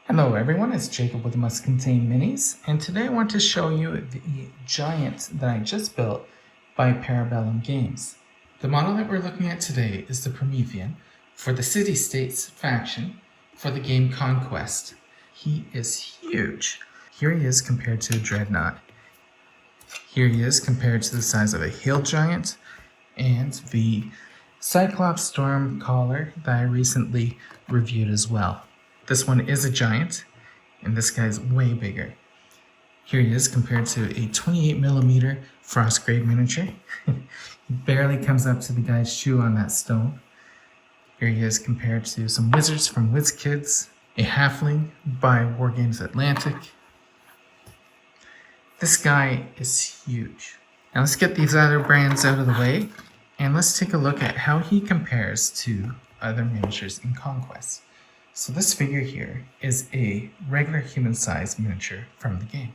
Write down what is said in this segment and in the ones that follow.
Hello everyone, it's Jacob with Must Contain Minis, and today I want to show you the giant that I just built by Para Bellum Games. The model that we're looking at today is the Promethean for the City States faction for the game Conquest. He is huge. Here he is compared to a Dreadnought. Here he is compared to the size of a Hill Giant and the Cyclops Storm Caller that I recently reviewed as well. This one is a giant, and this guy's way bigger. Here he is compared to a 28mm frost grade miniature. He barely comes up to the guy's shoe on that stone. Here he is compared to some wizards from WizKids, a halfling by Wargames Atlantic. This guy is huge. Now let's get these other brands out of the way, and let's take a look at how he compares to other miniatures in Conquest. So this figure here is a regular human-sized miniature from the game.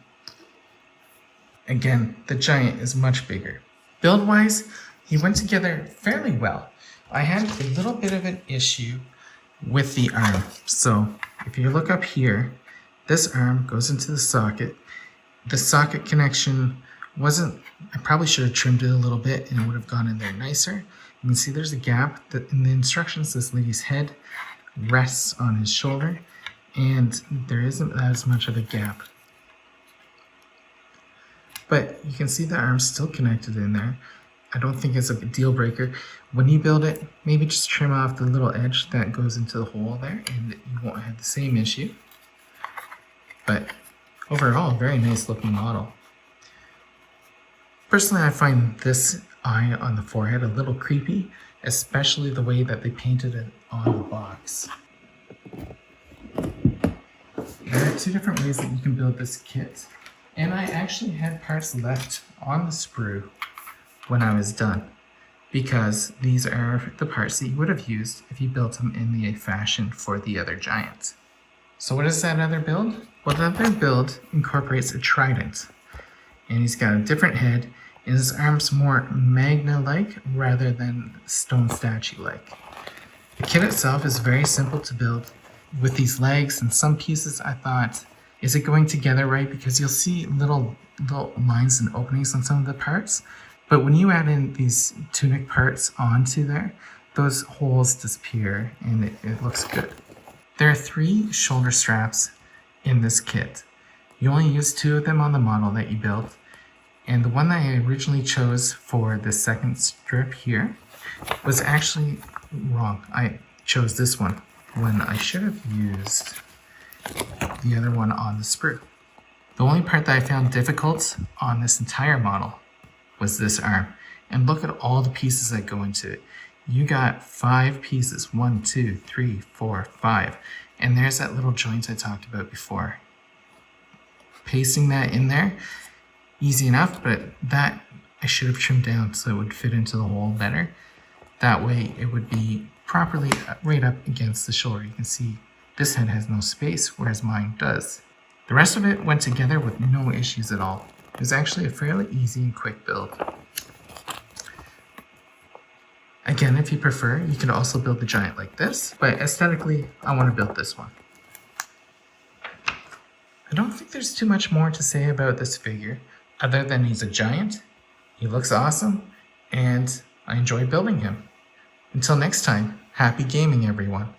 Again, the giant is much bigger. Build-wise, he went together fairly well. I had a little bit of an issue with the arm. So if you look up here, this arm goes into the socket. The socket connection I probably should have trimmed it a little bit and it would have gone in there nicer. You can see there's a gap that in the instructions, this lady's head rests on his shoulder, and there isn't as much of a gap. But you can see the arm's still connected in there. I don't think it's a deal breaker. When you build it, maybe just trim off the little edge that goes into the hole there, and you won't have the same issue. But overall, very nice looking model. Personally, I find this eye on the forehead a little creepy, especially the way that they painted it on the box. There are two different ways that you can build this kit, and I actually had parts left on the sprue when I was done, because these are the parts that you would have used if you built them in the fashion for the other giant. So what is that other build? Well, the other build incorporates a trident, and he's got a different head, and his arm's more magna-like rather than stone statue-like. The kit itself is very simple to build. With these legs and some pieces, I thought, is it going together right? Because you'll see little lines and openings on some of the parts, but when you add in these tunic parts onto there, those holes disappear and it looks good. There are 3 shoulder straps in this kit. You only use 2 of them on the model that you built. And the one that I originally chose for the second strip here was actually wrong. I chose this one when I should have used the other one on the sprue. The only part that I found difficult on this entire model was this arm. And look at all the pieces that go into it. You got 5 pieces, 1, 2, 3, 4, 5. And there's that little joint I talked about before. Pasting that in there, easy enough, but that I should have trimmed down so it would fit into the hole better. That way it would be properly right up against the shoulder. You can see this head has no space, whereas mine does. The rest of it went together with no issues at all. It was actually a fairly easy and quick build. Again, if you prefer, you could also build the giant like this, but aesthetically, I want to build this one. I don't think there's too much more to say about this figure, other than he's a giant, he looks awesome, and I enjoy building him. Until next time, happy gaming everyone.